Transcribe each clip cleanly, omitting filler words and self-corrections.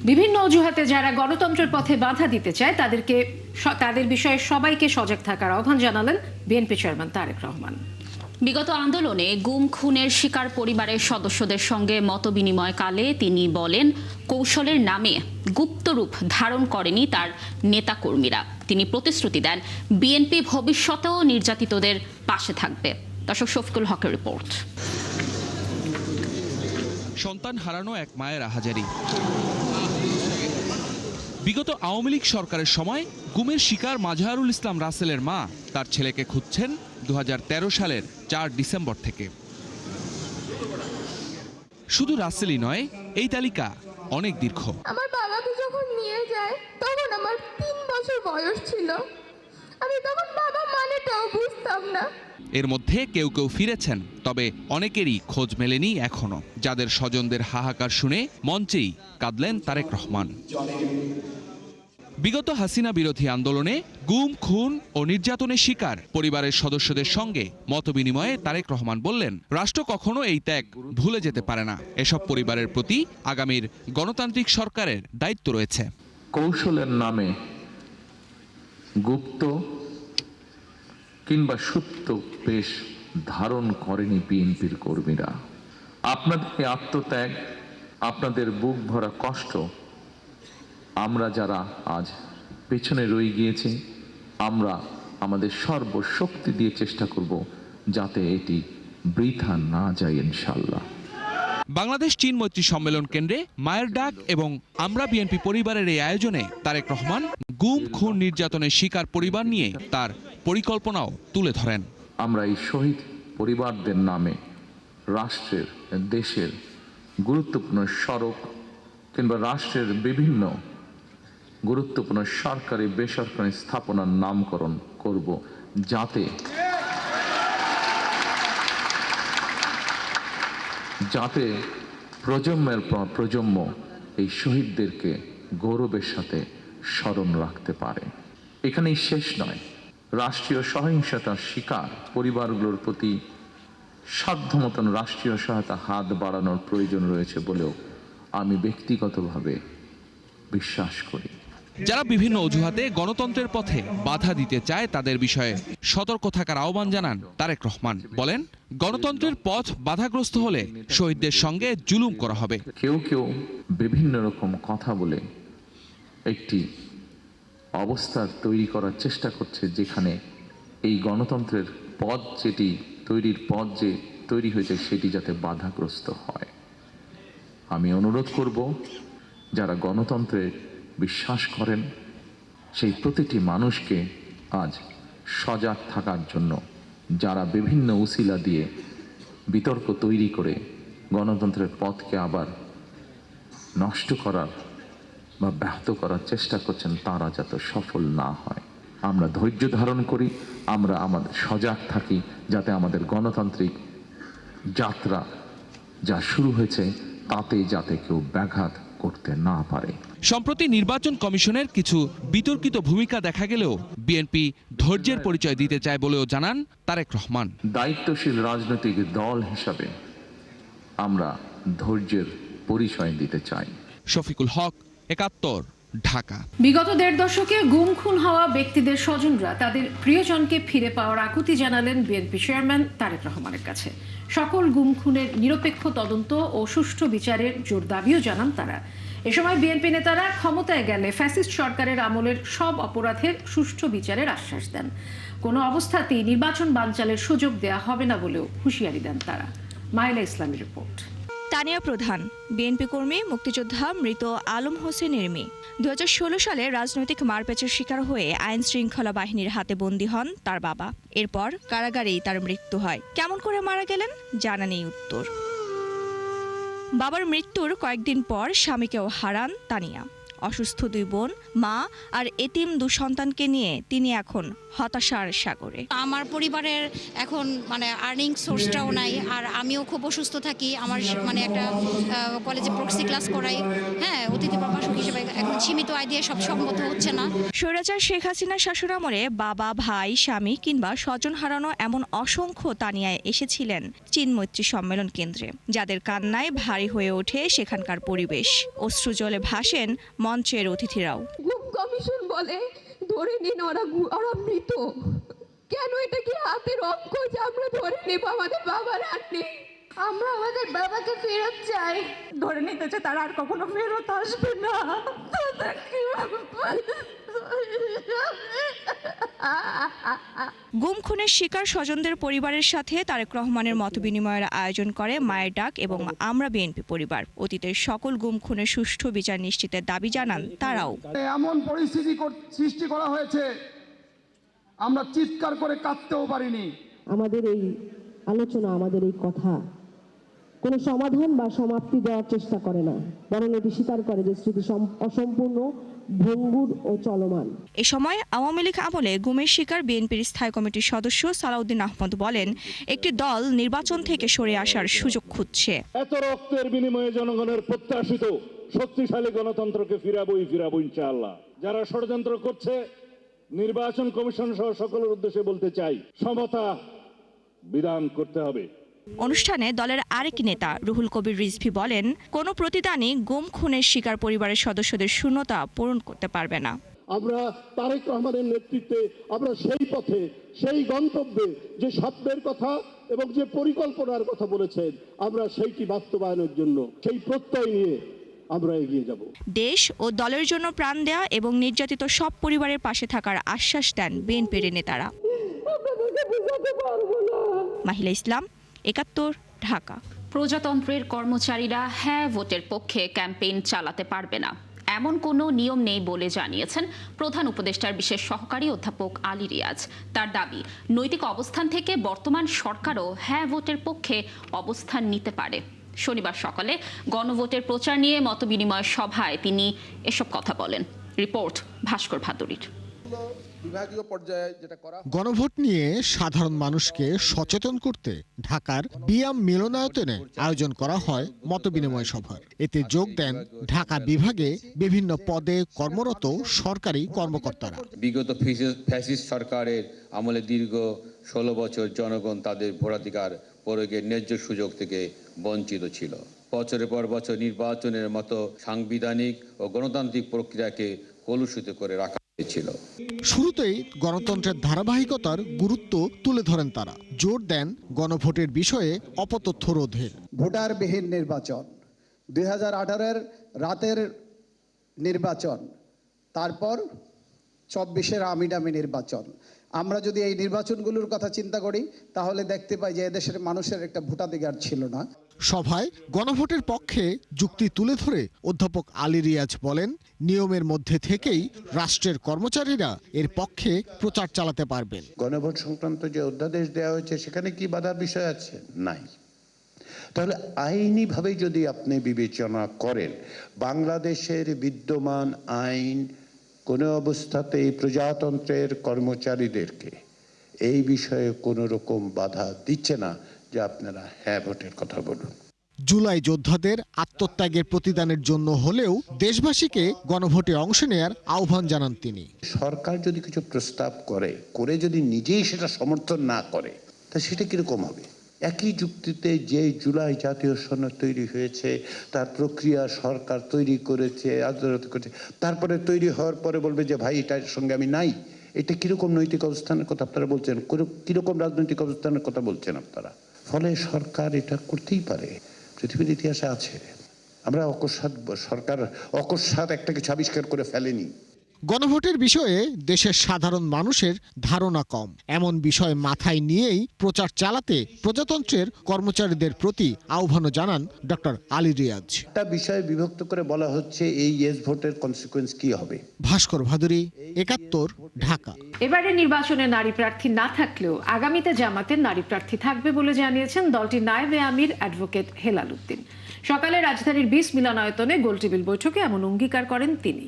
বিভিন্ন অজুহাতে যারা গণতন্ত্রের পথে বাধা দিতে চায় তাদের বিষয়ে সবাইকে সজাগ থাকার আহ্বান জানালেন বিএনপি চেয়ারম্যান তারেক রহমান। বিগত আন্দোলনে গুম খুনের শিকার পরিবারের সদস্যদের সঙ্গে মতবিনিময়কালে তিনি বলেন, কৌশলের নামে গুপ্তরূপ ধারণ করেনি তার নেতাকর্মীরা। তিনি প্রতিশ্রুতি দেন, বিএনপি ভবিষ্যতেও নির্যাতিতদের পাশে থাকবে। দর্শক, শফিকুল হকের রিপোর্ট। সন্তান হারানো এক মায়ের আহাজারি। বিগত আওয়ামী লীগ সরকারের সময় গুমের শিকার মাজহারুল ইসলাম রাসেলের মা তার ছেলেকে খুঁজছেন 2013 সালের 4 ডিসেম্বর থেকে। শুধু রাসেলই নয়, এই তালিকা অনেক দীর্ঘ। আমার বাবাকে যখন নিয়ে যায় তখন আমার 3 বছর বয়স ছিল। আমি তখন বাবা মানেটাও বুঝতাম না। এর মধ্যে কেউ কেউ ফিরেছেন, তবে অনেকেরই খোঁজ মেলেনি এখনো। যাদের স্বজনদের হাহাকার শুনে মঞ্চেই কাঁদলেন তারেক রহমান। বিগত হাসিনা বিরোধী আন্দোলনে গুম, খুন ও নির্যাতনের শিকার পরিবারের সদস্যদের সঙ্গে মতবিনিময়ে তারেক রহমান বললেন, রাষ্ট্র কখনো এই ত্যাগ ভুলে যেতে পারে না। এসব পরিবারের প্রতি আগামীর গণতান্ত্রিক সরকারের দায়িত্ব রয়েছে। কৌশলের নামে গুপ্ত কিংবা সুপ্ত বেশ ধারণ করেনি বিএনপির কর্মীরা। আপনাদের আত্মত্যাগ, আপনাদের বুক ভরা কষ্ট আমরা যারা আজ পেছনে রয়ে গিয়েছি, আমরা আমাদের সর্বশক্তি দিয়ে চেষ্টা করব যাতে এটি বৃথা না যায় ইনশাআল্লাহ। বাংলাদেশ চীন মৈত্রী সম্মেলন কেন্দ্রে মায়ের ডাক এবং আমরা বিএনপি পরিবারের এই আয়োজনে তারেক রহমান গুম, খুন, নির্যাতনের শিকার পরিবার নিয়ে তার পরিকল্পনাও তুলে ধরেন। আমরা এই শহীদ পরিবারদের নামে রাষ্ট্রের, দেশের গুরুত্বপূর্ণ সড়ক কিংবা রাষ্ট্রের বিভিন্ন গুরুত্বপূর্ণ সরকারি বেসরকারি স্থাপনার নামকরণ করব, যাতে প্রজন্মের পর প্রজন্ম এই শহীদদেরকে গৌরবের সাথে স্মরণ রাখতে পারে। এখানেই শেষ নয়, রাষ্ট্রীয় সহিংসতার শিকার পরিবারগুলোর প্রতি সাধ্যমতন রাষ্ট্রীয় সহায়তা হাত বাড়ানোর প্রয়োজন রয়েছে বলেও আমি ব্যক্তিগতভাবে বিশ্বাস করি। যারা বিভিন্ন অজুহাতে গণতন্ত্রের পথে বাধা দিতে চায় তাদের বিষয়ে সতর্ক থাকার আহ্বান জানান তারেক রহমান। বলেন, গণতন্ত্রের পথ বাধাগ্রস্ত হলে শহীদদের সঙ্গে জুলুম করা হবে। কেউ কেউ বিভিন্ন রকম কথা বলে একটি অবস্থা তৈরি করার চেষ্টা করছে, যেখানে এই গণতন্ত্রের পথ যে তৈরি হয়েছে সেটি যাতে বাধাগ্রস্ত হয়। আমি অনুরোধ করব, যারা গণতন্ত্রে বিশ্বাস করেন সেই প্রতিটি মানুষকে আজ সজাগ থাকার জন্য, যারা বিভিন্ন উসিলা দিয়ে বিতর্ক তৈরি করে গণতন্ত্রের পথকে আবার নষ্ট করার বা ব্যাহত করার চেষ্টা করছেন, তারা যাতে সফল না হয়। আমরা ধৈর্য ধারণ করি, আমরা আমাদের সজাগ থাকি, যাতে আমাদের গণতান্ত্রিক যাত্রা যা শুরু হয়েছে তাতে যাতে কেউ ব্যাঘাত করতে না পারে। সম্প্রতি নির্বাচন কমিশনের কিছু বিতর্কিত ভূমিকা দেখা গেলেও বিএনপি ধৈর্যের পরিচয় দিতে চায় বলেও জানান তারেক রহমান। দায়িত্বশীল রাজনৈতিক দল হিসাবে আমরা ধৈর্যের পরিচয় দিতে চাই। শফিকুল হক, ৭১, ঢাকা। বিগত ১.৫ দশকে গুম খুন হওয়া ব্যক্তিদের স্বজনরা তাদের প্রিয়জনকে ফিরে পাওয়ার আকুতি জানালেন বিএনপি চেয়ারম্যান তারেক রহমানের কাছে। সকল গুম খুনের নিরপেক্ষ তদন্ত ও সুষ্ঠু বিচারের জোর দাবিও জানান তারা। এ সময় বিএনপি নেতারা ক্ষমতায় গেলে ফ্যাসিস্ট সরকারের আমলের সব অপরাধের সুষ্ঠু বিচারের আশ্বাস দেন। কোনো অবস্থাতেই নির্বাচন বানচালের সুযোগ দেয়া হবে না বলেও হুঁশিয়ারি দেন তারা। মাইলা ইসলামের রিপোর্ট। তানিয়া প্রধান, বিএনপি কর্মী, মুক্তিযোদ্ধা মৃত আলম হোসেনের মেয়ে। 2016 সালে রাজনৈতিক মারপ্যাচের শিকার হয়ে আইন শৃঙ্খলা বাহিনীর হাতে বন্দী হন তার বাবা। এরপর কারাগারেই তার মৃত্যু হয়। কেমন করে মারা গেলেন জানা নেই উত্তর। বাবার মৃত্যুর কয়েকদিন পর স্বামীকেও হারান তানিয়া। অসুস্থ 2 বোন, মা আর এতিম 2 সন্তানকে নিয়ে তিনি এখন হতাশার সাগরে। আমার পরিবারের এখন আর্নিং সোর্সটাও নাই, আর আমিও খুব অসুস্থ থাকি। আমার একটা কলেজে প্রক্সি ক্লাস করাই, অতিথি প্রভাষক হিসেবে এখন ছিল। সীমিত আয় দিয়ে সব সম্ভব হচ্ছে না। স্বৈরাচার শেখ হাসিনার শাসনামলে বাবা, ভাই, স্বামী কিংবা স্বজন হারানো এমন অসংখ্য তানিয়ায় এসেছিলেন চীন মৈত্রী সম্মেলন কেন্দ্রে, যাদের কান্নায় ভারী হয়ে ওঠে সেখানকার পরিবেশ। অশ্রুজলে ভাসেন মঞ্চের অতিথিরাও। গুম কমিশন বলে ধরে নিন ওরা মৃত। কেন এটা কি হাতের অঙ্ক যে আমরা ধরে নেব আমাদের বাবার আর নেই? আমরা আমাদের বাবাকে ফেরত চাই। ধরে নিতে চায় তারা আর কখনো ফেরত আসবে না। গুম খুনের শিকার স্বজনদের পরিবারের সাথে তারেক রহমানের মতবিনিময়ের আয়োজন করে মায়ের ডাক এবং আমরা বিএনপি পরিবার। অতীতের সকল গুম খুনের সুষ্ঠু বিচার নিশ্চিতের দাবি জানান তারাও। এমন পরিস্থিতি সৃষ্টি করা হয়েছে, আমরা চিৎকার করে কাঁদতেও পারিনি। আমাদের এই আলোচনা, আমাদের এই কথা কোনো সমাধান বা সমাপ্তি দেওয়ার চেষ্টা করে না, বরং এটি স্বীকার করে যে স্মৃতি অসম্পূর্ণ, ভঙ্গুর ও চলমান। এ সময় আওয়ামী লীগ আমলে গুমের শিকার বিএনপির স্থায়ী কমিটির সদস্য সালাউদ্দিন আহমদ বলেন, একটি দল নির্বাচন থেকে সরে আসার সুযোগ খুঁজছে। এত রক্তের বিনিময়ে জনগণের প্রত্যাশিত শক্তিশালী গণতন্ত্রকে ফিরাবো ইনশাআল্লাহ। যারা ষড়যন্ত্র করছে, নির্বাচন কমিশন সহ সকলের উদ্দেশ্যে বলতে চাই, সমতা বিধান করতে হবে। অনুষ্ঠানে দলের আরেক নেতা রুহুল কবির রিজভী বলেন, কোনো প্রতিদানই গুম খুনের শিকার পরিবারের সদস্যদের শূন্যতা পূরণ করতে পারবে না। আমরা তারেক রহমানের নেতৃত্বে আমরা সেই পথে, সেই গন্তব্যে যে স্বপ্নের কথা এবং যে পরিকল্পনার কথা বলেছেন, আমরা সেইটি বাস্তবায়নের জন্য সেই প্রত্যয় নিয়ে আমরা এগিয়ে যাব। দেশ ও দলের জন্য প্রাণ দেয়া এবং নির্যাতিত সব পরিবারের পাশে থাকার আশ্বাস দেন বিএনপির নেতারা। মাহিলা ইসলাম, ৭১, ঢাকা। প্রজাতন্ত্রের কর্মচারীরা হ্যাঁ ভোটের পক্ষে ক্যাম্পেইন চালাতে পারবে না, এমন কোনো নিয়ম নেই বলে জানিয়েছেন প্রধান উপদেষ্টার বিশেষ সহকারী অধ্যাপক আলী রিয়াজ। তার দাবি, নৈতিক অবস্থান থেকে বর্তমান সরকারও হ্যাঁ ভোটের পক্ষে অবস্থান নিতে পারে। শনিবার সকালে গণভোটের প্রচার নিয়ে মতবিনিময় সভায় তিনি এসব কথা বলেন। রিপোর্ট ভাস্কর ভাদুরীর। গণভোট নিয়ে সাধারণ মানুষকে সচেতন করতে ঢাকার বিয়াম মিলনায়তনে আয়োজন করা হয় মতবিনিময় সভা। এতে যোগ দেন ঢাকা বিভাগে বিভিন্ন পদে কর্মরত সরকারি কর্মকর্তারা। বিগত ফ্যাসিস্ট সরকারের আমলে দীর্ঘ 16 বছর জনগণ তাদের ভোটাধিকার প্রয়োগের ন্যায্য সুযোগ থেকে বঞ্চিত ছিল। বছরের পর বছর নির্বাচনের মতো সাংবিধানিক ও গণতান্ত্রিক প্রক্রিয়াকে কলুষিত করে রাখা হয়েছিল। শুরুতেই গণতন্ত্রের ধারাবাহিকতার গুরুত্ব তুলে ধরেন তারা। জোর দেন গণভোটের বিষয়ে অপতথ্য রোধের। ভোটারবিহীন নির্বাচন, 2018-এর রাতের নির্বাচন, তারপর 24-এর আমিডামি নির্বাচন। আমরা যদি এই নির্বাচনগুলোর কথা চিন্তা করি তাহলে দেখতে পাই যে এদেশের মানুষের একটা ভোটাধিকার ছিল না। সভায় গণভোটের পক্ষে যুক্তি তুলে ধরে অধ্যাপক আলী রিয়াজ বলেন, নিয়মের মধ্যে থেকেই রাষ্ট্রের কর্মচারীরা এর পক্ষে প্রচার চালাতে পারবেন। গণভোট সংক্রান্ত যে অধ্যাদেশ দেওয়া হয়েছে সেখানে কি বাধার বিষয় আছে? নাই। তাহলে আইনিভাবে যদি আপনি বিবেচনা করেন, বাংলাদেশের বিদ্যমান আইন কোনো অবস্থাতেই প্রজাতন্ত্রের কর্মচারীদেরকে এই বিষয়ে কোনো রকম বাধা দিচ্ছে না যে আপনারা হ্যাঁ ভোটের কথা বলুন। জুলাই যোদ্ধাদের আত্মত্যাগের প্রতিদানের জন্য হলেও দেশবাসীকে গণভোটে অংশ নেয়ার আহ্বান জানান তিনি। সরকার যদি কিছু প্রস্তাব করে যদি নিজেই সেটা সমর্থন না করে, তা সেটা কিরকম হবে? একই যুক্তিতে যে জুলাই জাতীয় সনদ তৈরি হয়েছে, তার প্রক্রিয়া সরকার তৈরি করেছে, আদালত করেছে, তারপরে তৈরি হওয়ার পরে বলবে যে ভাই এটার সঙ্গে আমি নাই। এটা কিরকম নৈতিক অবস্থানের কথা আপনারা বলছেন? কিরকম রাজনৈতিক অবস্থানের কথা বলছেন আপনারা? ফলে সরকার এটা করতেই পারে, পৃথিবীর ইতিহাসে আছে। আমরা সরকার অকস্মাৎ একটা কিছু আবিষ্কার করে ফেলেনি। গণভোটের বিষয়ে দেশের সাধারণ মানুষের ধারণা কম, এমন বিষয় মাথায় নিয়েই প্রচার চালাতে প্রজাতন্ত্রের কর্মচারীদের প্রতি আহ্বান জানান ডক্টর আলী রিয়াজ। একটা বিষয় বিভক্ত করে বলা হচ্ছে এই ইয়েস ভোটের কনসিকুয়েন্স কি হবে। ভাস্কর ভাদুরী, ৭১, ঢাকা। এবারে নির্বাচনে নারী প্রার্থী না থাকলেও আগামীতে জামাতের নারী প্রার্থী থাকবে বলে জানিয়েছেন দলটির নায়েবে আমির অ্যাডভোকেট হেলাল উদ্দিন। সকালে রাজধানীর 20 মিলনায়তনে গোলটেবিল বৈঠকে এমন অঙ্গীকার করেন তিনি।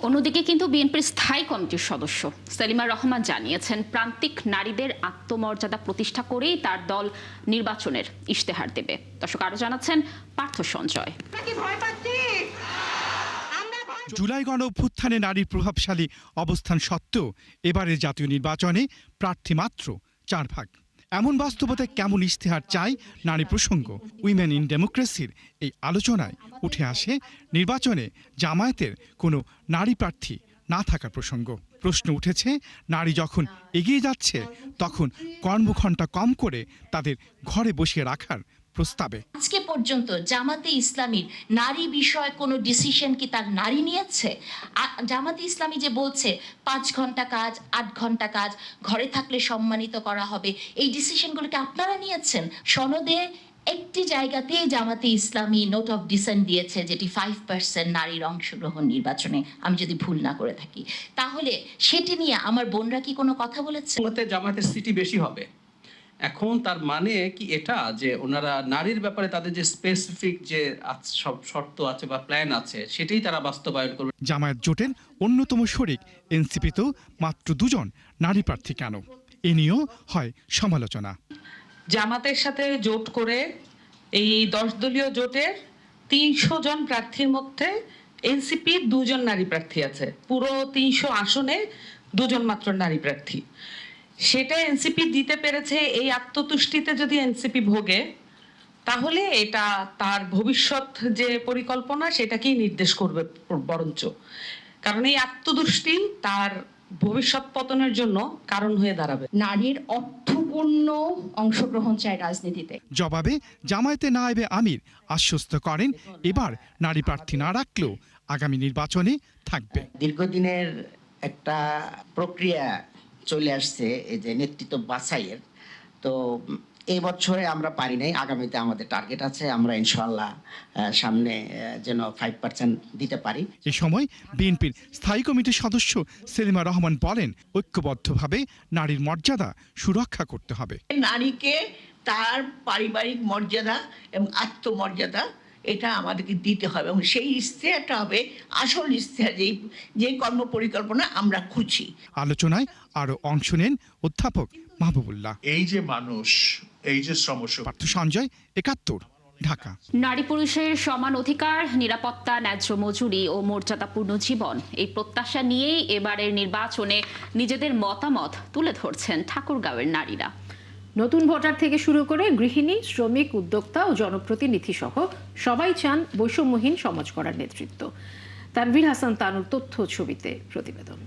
অন্যদিকে কিন্তু বিএনপির স্থায়ী কমিটির সদস্য সেলিমা রহমান জানিয়েছেন, প্রান্তিক নারীদের আত্মমর্যাদা প্রতিষ্ঠা করেই তার দল নির্বাচনের ইশতেহার দেবে। দর্শক আরো জানাচ্ছেন পার্থ সঞ্জয়। জুলাই গণ অভ্যুত্থানে নারীর প্রভাবশালী অবস্থান সত্ত্বেও এবারের জাতীয় নির্বাচনে প্রার্থী মাত্র 4 ভাগ। এমন বাস্তবতায় কেমন ইশতেহার চাই নারী প্রসঙ্গ? উইমেন ইন ডেমোক্রেসির এই আলোচনায় উঠে আসে নির্বাচনে জামায়াতের কোনো নারী প্রার্থী না থাকার প্রসঙ্গ। প্রশ্ন উঠেছে, নারী যখন এগিয়ে যাচ্ছে তখন কর্মঘণ্টা কম করে তাদের ঘরে বসিয়ে রাখার প্রস্তাবে। আজকে পর্যন্ত জামাতে ইসলামীর নারী বিষয়ে কোনো ডিসিশন কি তার নারী নিয়েছে? জামাতে ইসলামী যে বলছে 5 ঘন্টা কাজ, 8 ঘন্টা কাজ, ঘরে থাকলে সম্মানিত করা হবে, এই ডিসিশনগুলোকে আপনারা নিয়েছেন? সনদে একটি জায়গাতেই জামাতে ইসলামী নোট অফ ডিসেন্ট দিয়েছে, যেটি 5% নারীর অংশগ্রহণ নির্বাচনে, আমি যদি ভুল না করে থাকি। তাহলে সেটি নিয়ে আমার বোনরা কি কোনো কথা বলেছে? জামাতের সিটি বেশি হবে। এখন তার মানে কি এটা যে ওনারা নারীর ব্যাপারে তাদের যে স্পেসিফিক যে সব শর্ত আছে বা প্ল্যান আছে সেটাই তারা বাস্তবায়ন করবে? জামায়াত জোটের অন্যতম শরিক এনসিপিতেও মাত্র 2 জন নারী প্রার্থী কেন? এ নিয়েও হয় সমালোচনা। জামাতের সাথে জোট করে এই 10 দলীয় জোটের 300 জন প্রার্থীর মধ্যে এনসিপির 2 জন নারী প্রার্থী আছে। পুরো 300 আসনে 2 জন মাত্র নারী প্রার্থী। সেটা এনসিপি দিতে পেরেছে। এই আত্মতুষ্টিতে যদি এনসিপি ভোগে তাহলে এটা তার ভবিষ্যৎ যে পরিকল্পনা সেটাকেই নির্দেশ করবে বরঞ্চ, কারণ এই আত্মতুষ্টি তার ভবিষ্যৎ পতনের জন্য কারণ হয়ে দাঁড়াবে। নারীর অর্থপূর্ণ অংশগ্রহণ চাই রাজনীতিতে। জবাবে জামায়াতে নায়েবে আমির আশ্বস্ত করেন, এবার নারী প্রার্থী না রাখলেও আগামী নির্বাচনে থাকবে। দীর্ঘদিনের একটা প্রক্রিয়া চলে আসছে এই যে নেতৃত্ব বাছাইয়ের, তো এই বছরে আমরা পারি নাই, আগামীতে আমাদের টার্গেট আছে, আমরা ইনশাআল্লাহ সামনে যেন 5% দিতে পারি। এ সময় বিএনপির স্থায়ী কমিটির সদস্য সেলিমা রহমান বলেন, ঐক্যবদ্ধভাবে নারীর মর্যাদা সুরক্ষা করতে হবে। নারীকে তার পারিবারিক মর্যাদা এবং আত্মমর্যাদা এটা আমাদেরকে দিতে হবে, এবং সেই ইশতেহারটা হবে আসল ইশতেহার, যে কর্ম পরিকল্পনা আমরা খুঁজছি। আলোচনায় আরো অংশ নেন অধ্যাপক মাহবুবুল্লাহ। এই যে মানুষ, এই যে শ্রমশক্তি। পার্থ সঞ্জয়, 71, ঢাকা। নারী পুরুষের সমান অধিকার, নিরাপত্তা, ন্যায্য মজুরি ও মর্যাদাপূর্ণ জীবন, এই প্রত্যাশা নিয়েই এবারের নির্বাচনে নিজেদের মতামত তুলে ধরছেন ঠাকুরগাঁওয়ের নারীরা। নতুন ভোটার থেকে শুরু করে গৃহিণী, শ্রমিক, উদ্যোক্তা ও জনপ্রতিনিধি সহ সবাই চান বৈষম্যহীন সমাজ গড়ার নেতৃত্ব। তানভীর হাসান তানুর তথ্য ছবিতে প্রতিবেদন।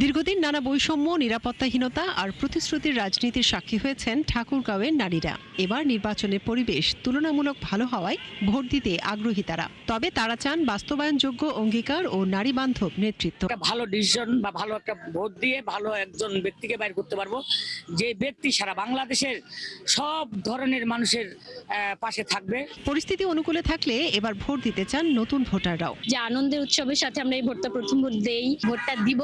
দীর্ঘদিন নানা বৈষম্য, নিরাপত্তাহীনতা আর প্রতিশ্রুতির রাজনীতির সাক্ষী হয়েছেন ঠাকুরগাঁওয়ের নারীরা। এবার নির্বাচনের পরিবেশ তুলনামূলক ভালো হওয়ায় ভোট দিতে আগ্রহী তারা। তবে তারা চান বাস্তবায়নযোগ্য অঙ্গীকার ও নারী বান্ধব নেতৃত্ব। ভালো ডিসিশন বা ভালো একটা ভোট দিয়ে ভালো একজন ব্যক্তিকে বাইর করতে পারবো, যে ব্যক্তি সারা বাংলাদেশের সব ধরনের মানুষের পাশে থাকবে। পরিস্থিতি অনুকূলে থাকলে এবার ভোট দিতে চান নতুন ভোটাররাও। যে আনন্দের উৎসবের সাথে আমরা এই ভোটটা প্রথম ভোট দেই, ভোটটা দিব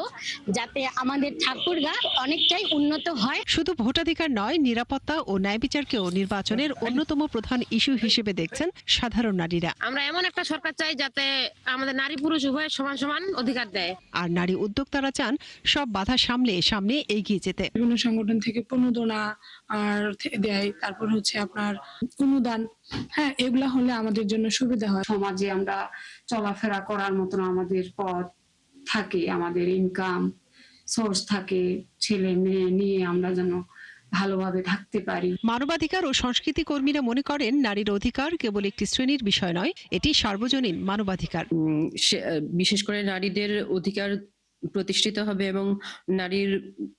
যাতে আমাদের ঠাকুরগাঁ অনেকটাই উন্নত হয়। শুধু ভোটাধিকার নয়, নিরাপত্তা ও ন্যায় বিচারকেও নির্বাচনের অন্যতম প্রধান ইস্যু হিসেবে দেখছেন সাধারণ নারীরা। আমরা এমন একটা সরকার চাই যাতে আমাদের নারী পুরুষ উভয় সমান সমান অধিকার দেয়। আর নারী উদ্যোক্তারা চান সব বাধা সামনে এগিয়ে যেতে। বিভিন্ন সংগঠন থেকে প্রণোদনা আর দেয়, তারপর হচ্ছে আপনার অনুদান, হ্যাঁ, এগুলা হলে আমাদের জন্য সুবিধা হয়। সমাজে আমরা চলাফেরা করার মতন আমাদের পথ থাকে, আমাদের ইনকাম সোর্স থাকে, ছেলে মেয়ে নিয়ে আমরা যেন ভালোভাবে থাকতে পারি। মানবাধিকার ও সংস্কৃতি কর্মীরা মনে করেন নারীর অধিকার কেবল একটি শ্রেণীর বিষয় নয়, এটি সার্বজনীন মানবাধিকার। বিশেষ করে নারীদের অধিকার প্রতিষ্ঠিত হবে এবং নারীর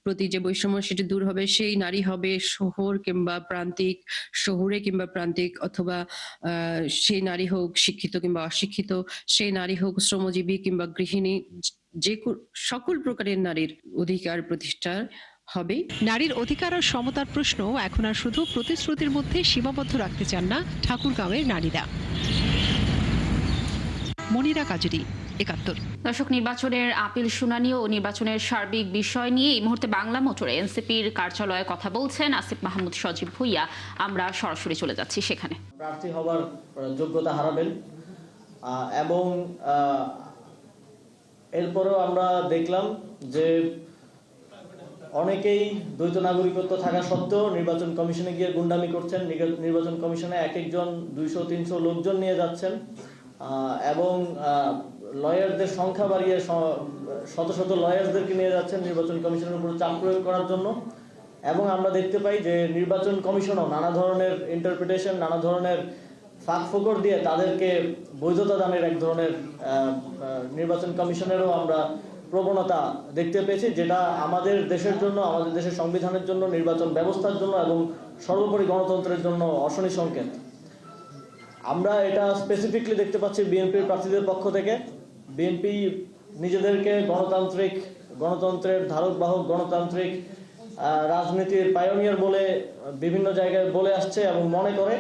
প্রতি যে বৈষম্য সেটি দূর হবে। সেই নারী হবে শহুরে কিংবা প্রান্তিক, অথবা সেই নারী হোক শিক্ষিত কিংবা অশিক্ষিত, সেই নারী হোক শ্রমজীবী কিংবা গৃহিণী, যে সকল প্রকারের নারীর অধিকার প্রতিষ্ঠা হবে। নারীর অধিকার আর সমতার প্রশ্ন এখন আর শুধু প্রতিশ্রুতির মধ্যে সীমাবদ্ধ রাখতে চান না ঠাকুরগাঁওয়ের নারীরা। মনিরা কাজরি, 71। দর্শক, নির্বাচনের আপিল শুনানি ও নির্বাচনের সার্বিক বিষয় নিয়ে এই মুহূর্তে বাংলা মোটরে এনসিপির কার্যালয়ে কথা বলছেন আসিফ মাহমুদ সজীব ভুইয়া। আমরা সরাসরি চলে যাচ্ছি সেখানে। প্রার্থী হবার যোগ্যতা হারাবেন এবং এরপরেও আমরা দেখলাম যে অনেকেই দ্বৈত নাগরিকত্ব থাকা সত্ত্বেও নির্বাচন কমিশনে গিয়ে গুন্ডামি করছেন। নির্বাচন কমিশনে এক একজন 200-300 লোকজন নিয়ে যাচ্ছেন। এবং লয়ারদের সংখ্যা বাড়িয়ে শত শত লয়ারদেরকে নিয়ে যাচ্ছেন নির্বাচন কমিশনের উপর চাপ প্রয়োগ করার জন্য। এবং আমরা দেখতে পাই যে নির্বাচন কমিশনও নানা ধরনের ইন্টারপ্রিটেশন, নানা ধরনের ফাঁক ফোকর দিয়ে তাদেরকে বৈধতা দানের এক ধরনের নির্বাচন কমিশনেরও আমরা প্রবণতা দেখতে পেয়েছি, যেটা আমাদের দেশের জন্য, আমাদের দেশের সংবিধানের জন্য, নির্বাচন ব্যবস্থার জন্য এবং সর্বোপরি গণতন্ত্রের জন্য অশনি সংকেত। আমরা এটা স্পেসিফিকলি দেখতে পাচ্ছি বিএনপির প্রার্থীদের পক্ষ থেকে। বিএনপি নিজেদেরকে গণতন্ত্রের ধারক বাহক, গণতান্ত্রিক রাজনীতির পায়োনিয়ার বলে বিভিন্ন জায়গায় বলে আসছে এবং মনে করে,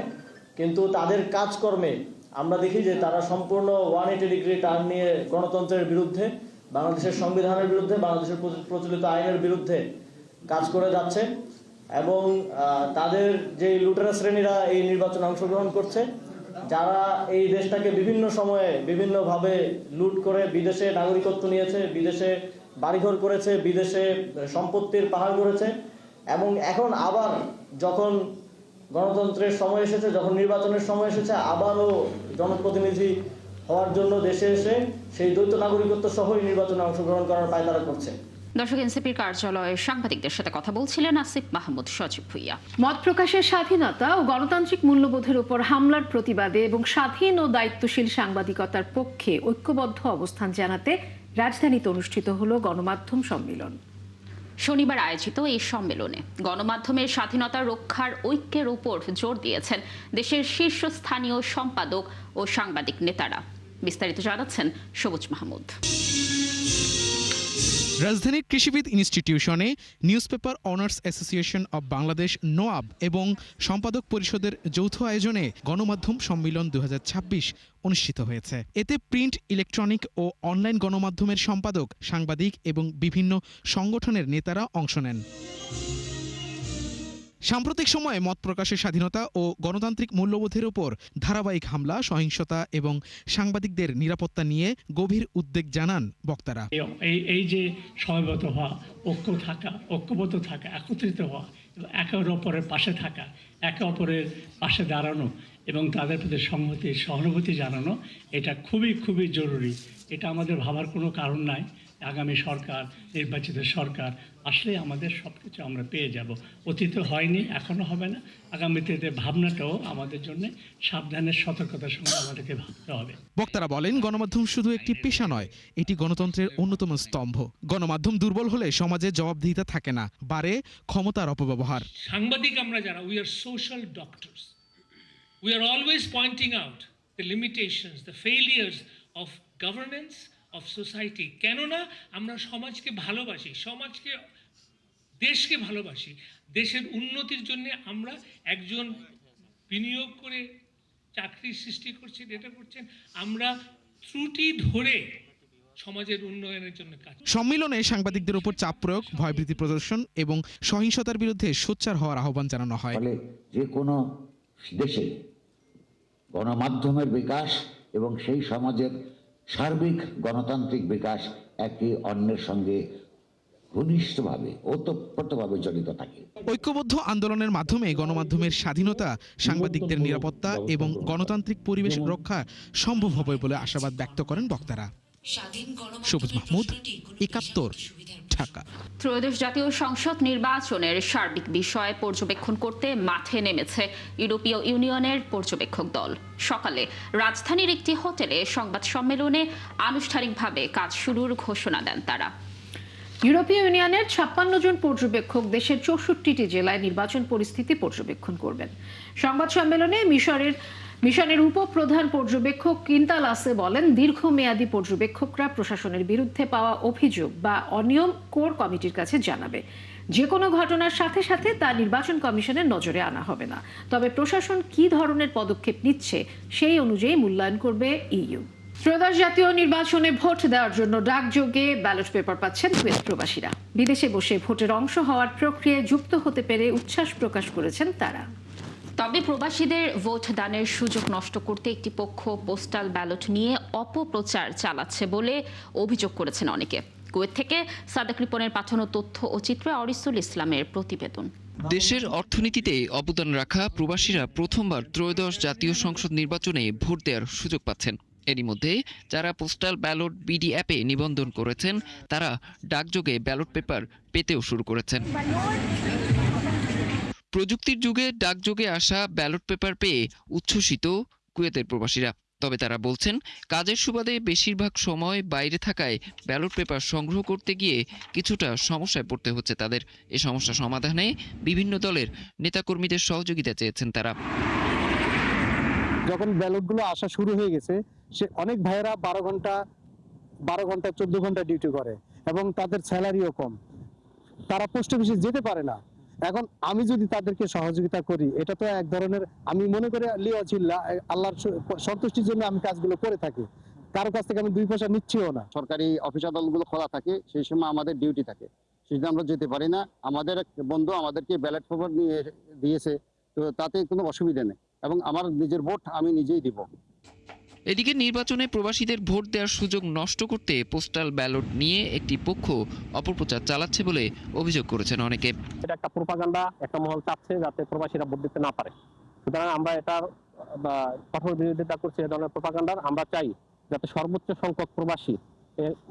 কিন্তু তাদের কাজকর্মে আমরা দেখি যে তারা সম্পূর্ণ 180 ডিগ্রি টার্ন নিয়ে গণতন্ত্রের বিরুদ্ধে, বাংলাদেশের সংবিধানের বিরুদ্ধে, বাংলাদেশের প্রচলিত আইনের বিরুদ্ধে কাজ করে যাচ্ছে। এবং তাদের যে লুটেরা শ্রেণীরা এই নির্বাচনে অংশগ্রহণ করছে, যারা এই দেশটাকে বিভিন্ন সময়ে বিভিন্নভাবে লুট করে বিদেশে নাগরিকত্ব নিয়েছে, বিদেশে বাড়িঘর করেছে, বিদেশে সম্পত্তির পাহাড় করেছে, এবং এখন আবার যখন গণতন্ত্রের সময় এসেছে, যখন নির্বাচনের সময় এসেছে, আবারও জনপ্রতিনিধি হওয়ার জন্য দেশে এসে সেই দ্বৈত নাগরিকত্ব সহই নির্বাচনে অংশগ্রহণ করার পায়তারা করছে। দর্শক, এনসিপির কার্যালয়ে সাংবাদিকদের সাথে কথা বলছিলেন আসিফ মাহমুদ সজীব ভুইয়া। মত প্রকাশের স্বাধীনতা ও গণতান্ত্রিক মূল্যবোধের উপর হামলার প্রতিবাদে এবং স্বাধীন ও দায়িত্বশীল সাংবাদিকতার পক্ষে ঐক্যবদ্ধ অবস্থান জানাতে রাজধানীতে অনুষ্ঠিত হলো গণমাধ্যম সম্মেলন। শনিবার আয়োজিত এই সম্মেলনে গণমাধ্যমের স্বাধীনতা রক্ষার ঐক্যের উপর জোর দিয়েছেন দেশের শীর্ষস্থানীয় সম্পাদক ও সাংবাদিক নেতারা। বিস্তারিত জানাচ্ছেন সবুজ মাহমুদ। রাজধানীর কৃষিবিদ ইনস্টিটিউশনে newspaper owners association of Bangladesh NOAB এবং সম্পাদক পরিষদের যৌথ আয়োজনে গণমাধ্যম সম্মেলন 2026 অনুষ্ঠিত হয়েছে। এতে প্রিন্ট, ইলেকট্রনিক ও অনলাইন গণমাধ্যমের সম্পাদক, সাংবাদিক এবং বিভিন্ন সংগঠনের নেতারা অংশ নেন। সাম্প্রতিক সময়ে মত প্রকাশের স্বাধীনতা ও গণতান্ত্রিক মূল্যবোধের উপর ধারাবাহিক হামলা, সহিংসতা এবং সাংবাদিকদের নিরাপত্তা নিয়ে গভীর উদ্বেগ জানান বক্তারা। এই যে সমবেত হওয়া, ঐক্যবদ্ধ থাকা, একত্রিত হওয়া, একে অপরের পাশে থাকা, একে অপরের পাশে দাঁড়ানো এবং তাদের প্রতি সংহতি, সহানুভূতি জানানো, এটা খুবই খুবই জরুরি। এটা আমাদের ভাবার কোনো কারণ নাই। আগামী সরকার, নির্বাচিত সরকার আসলে আমাদের সব কিছু আমরা পেয়ে যাব। অতীতে হয়নি, এখনো হবে না, আগামীতে ভাবনাটাও আমাদের জন্য সাবধানের, সতর্কতার সঙ্গে আমাদেরকে ভাবতে হবে। বক্তারা বলেন, গণমাধ্যম শুধু একটি পেশা নয়, এটি গণতন্ত্রের অন্যতম স্তম্ভ। গণমাধ্যম দুর্বল হলে সমাজে জবাবদিহিতা থাকে না, বাড়ে ক্ষমতার অপব্যবহার। সাংবাদিক আমরা যারা, we are social doctors, we are always pointing out the limitations, the failures of governance, of society. কেননা আমরা সমাজকে ভালোবাসি, দেশকে ভালোবাসি। দেশের উন্নতির জন্য আমরা একজন বিনিয়োগ করে চাকরি সৃষ্টি করছেন, এটা করছেন, আমরা ত্রুটি ধরে সমাজের উন্নয়নের জন্য কাজ। সম্মেলনে সাংবাদিকদের উপর চাপ প্রয়োগ, ভয়ভীতি প্রদর্শন এবং সহিংসতার বিরুদ্ধে সোচ্চার হওয়ার আহ্বান জানানো হয়। যে কোনো দেশে গণমাধ্যমের বিকাশ এবং সেই সমাজের সার্বিক গণতান্ত্রিক বিকাশ একে অন্যের সঙ্গে ঘনিষ্ঠভাবে, ওতপ্রোতভাবে জড়িত থাকে। ঐক্যবদ্ধ আন্দোলনের মাধ্যমে গণমাধ্যমের স্বাধীনতা, সাংবাদিকদের নিরাপত্তা এবং গণতান্ত্রিক পরিবেশ রক্ষা সম্ভব হবে বলে আশাবাদ ব্যক্ত করেন বক্তারা। সবুজ মাহমুদ, 71, ঢাকা। ত্রয়োদশ জাতীয় সংসদ নির্বাচনের সার্বিক বিষয় পর্যবেক্ষণ করতে মাঠে নেমেছে ইউরোপীয় ইউনিয়নের পর্যবেক্ষক দল। সকালে রাজধানীর একটি হোটেলে সংবাদ সম্মেলনে আনুষ্ঠানিকভাবে কাজ শুরুর ঘোষণা দেন তারা। ইউরোপীয় ইউনিয়নের 56 জন পর্যবেক্ষক দেশের 64টি জেলায় নির্বাচন পরিস্থিতি পর্যবেক্ষণ করবেন। সংবাদ সম্মেলনে মিশনের উপপ্রধান পর্যবেক্ষক কিন্তালাসে বলেন, দীর্ঘমেয়াদী পর্যবেক্ষকরা প্রশাসনের বিরুদ্ধে পাওয়া অভিযোগ বা অনিয়ম কোর কমিটির কাছে জানাবে। যে কোনো ঘটনার সাথে সাথে তা নির্বাচন কমিশনের নজরে আনা হবে না, তবে প্রশাসন কি ধরনের পদক্ষেপ নিচ্ছে সেই অনুযায়ী মূল্যায়ন করবে ইইউ। ত্রয়োদশ জাতীয় নির্বাচনে ভোট দেওয়ার জন্য ডাকযোগে ব্যালট পেপার পাচ্ছেন কুয়েত প্রবাসীরা। বিদেশে বসে ভোটের অংশ হওয়ার প্রক্রিয়ায় যুক্ত হতে পেরে উচ্ছ্বাস প্রকাশ করেছেন তারা। তবে প্রবাসীদের ভোট দানের সুযোগ নষ্ট করতে একটি পক্ষ পোস্টাল ব্যালট নিয়ে অপপ্রচার চালাচ্ছে বলে অভিযোগ করেছেন অনেকে। কুয়েত থেকে সাদেক রিপনের পাঠানো তথ্য ও চিত্রে অরিসুল ইসলামের প্রতিবেদন। দেশের অর্থনীতিতে অবদান রাখা প্রবাসীরা প্রথমবার ত্রয়োদশ জাতীয় সংসদ নির্বাচনে ভোট দেওয়ার সুযোগ পাচ্ছেন। এরই মধ্যে যারা পোস্টাল ব্যালট বিডি অ্যাপে নিবন্ধন করেছেন তারা ডাকযোগে ব্যালট পেপার পেতেও শুরু করেছেন। প্রযুক্তির যুগে ডাকযোগে আসা ব্যালট পেপার পেয়ে উচ্ছ্বসিত কুয়েতের প্রবাসীরা। তবে তারা বলছেন কাজের সুবাদে বেশিরভাগ সময় বাইরে থাকায় ব্যালট পেপার সংগ্রহ করতে গিয়ে কিছুটা সমস্যায় পড়তে হচ্ছে তাদের। এ সমস্যা সমাধানে বিভিন্ন দলের নেতাকর্মীদের সহযোগিতা চেয়েছেন তারা। যখন ব্যালটগুলো আসা শুরু হয়ে গেছে, সে অনেক ভাইয়েরা 12 ঘন্টা 14 ঘন্টা ডিউটি করে এবং তাদের স্যালারিও কম, তারা পোস্ট অফিসে যেতে পারে না। এখন আমি যদি তাদেরকে সহযোগিতা করি, এটা তো এক ধরনের, আমি মনে করি লিওয়াজিল্লাহ, আল্লাহর সন্তুষ্টির জন্য আমি কাজগুলো করে থাকি, কারো কাছ থেকে আমি 2 পয়সা নিচ্ছিও না। সরকারি অফিস আদালতগুলো খোলা থাকে, সেই সময় আমাদের ডিউটি থাকে, সেটা আমরা যেতে পারি না। আমাদের এক বন্ধু আমাদেরকে ব্যালট পেপার নিয়ে দিয়েছে, তো তাতে কোনো অসুবিধা নেই এবং আমার নিজের ভোট আমি নিজেই দিব। এদিকে নির্বাচনে প্রবাসীদের ভোট দেওয়ার সুযোগ নষ্ট করতে পোস্টাল ব্যালট নিয়ে একটি পক্ষ অপপ্রচার চালাচ্ছে বলে অভিযোগ করেছেন অনেকে। এটা একটা প্রোপাগান্ডা, একটা মহল চাচ্ছে যাতে প্রবাসীরা ভোট দিতে না পারে। সুতরাং আমরা এটার কঠোর বিরোধিতা করছি, এই ধরনের প্রোপাগান্ডার। আমরা চাই যাতে সর্বোচ্চ সংখ্যক প্রবাসী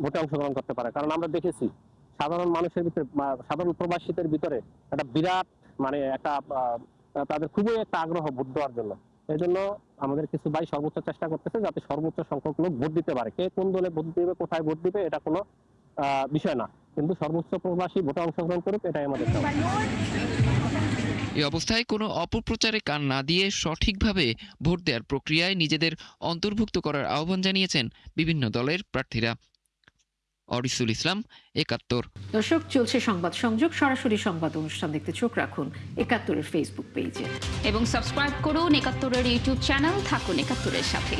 ভোটে অংশগ্রহণ করতে পারে, কারণ আমরা দেখেছি সাধারণ মানুষের ভিতরে, সাধারণ প্রবাসীদের ভিতরে একটা বিরাট একটা তাদের খুবই একটা আগ্রহ ভোট দেওয়ার জন্য। এই জন্য আমাদের কিছু ভাই সর্বোচ্চ চেষ্টা করতেছে যাতে সর্বোচ্চ সংখ্যক লোক ভোট দিতে পারে। কে কোন দলে ভোট দিবে, কোথায় ভোট দিবে, এটা কোনো বিষয় না, কিন্তু সর্বোচ্চ প্রবাসী ভোটে অংশগ্রহণ করুক, এটাই আমাদের চাওয়া। এই অবস্থায় কোনো অপপ্রচারে কান না দিয়ে সঠিকভাবে ভোট দেওয়ার প্রক্রিয়ায় নিজেদের অন্তর্ভুক্ত করার আহ্বান জানিয়েছেন বিভিন্ন দলের প্রার্থীরা। অরিসুল ইসলাম, ৭১। দর্শক, চলছে সংবাদ সংযোগ, সরাসরি সংবাদ অনুষ্ঠান দেখতে চোখ রাখুন ৭১-এর ফেসবুক পেজে এবং সাবস্ক্রাইব করুন ৭১-এর ইউটিউব চ্যানেল। থাকুন ৭১-এর সাথে।